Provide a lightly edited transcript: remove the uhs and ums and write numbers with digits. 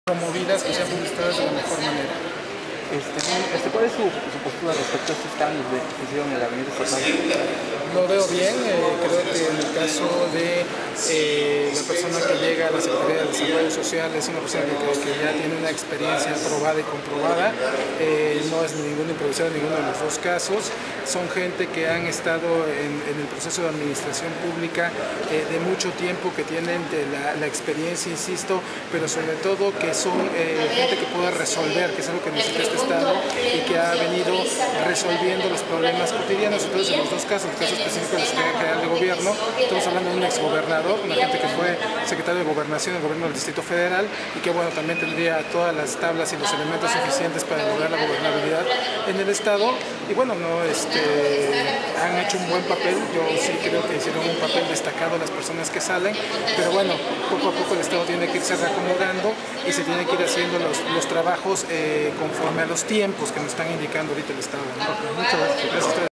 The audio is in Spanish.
promovidas, que sean publicitadas de la mejor manera. ¿Cuál es su postura respecto a estos cambios que se dieron en la Avenida Estatal? Lo veo bien, creo que en el caso de la persona que llega a la Secretaría de Desarrollo Social es una persona que ya tiene una experiencia probada y comprobada, no es ninguna improvisada en ninguno de los dos casos, son gente que han estado en el proceso de administración pública de mucho tiempo, que tienen la experiencia, insisto, pero sobre todo que son gente que pueda resolver, que es algo que necesita este Estado y que ha venido resolviendo los problemas cotidianos. Entonces, en los dos casos, el caso específico de la Secretaría General de Gobierno, estamos hablando de un exgobernador, una gente que fue secretario de Gobernación del Gobierno del Distrito Federal y que, bueno, también tendría todas las tablas y los elementos suficientes para lograr la gobernabilidad en el Estado. Y bueno, han hecho un buen papel, yo sí creo que hicieron un papel destacado las personas que salen, pero bueno, poco a poco el Estado tiene que irse reacomodando y se tiene que ir haciendo los trabajos conforme a los tiempos que nos están indicando ahorita el Estado, ¿no? Muchas gracias. Gracias a ustedes.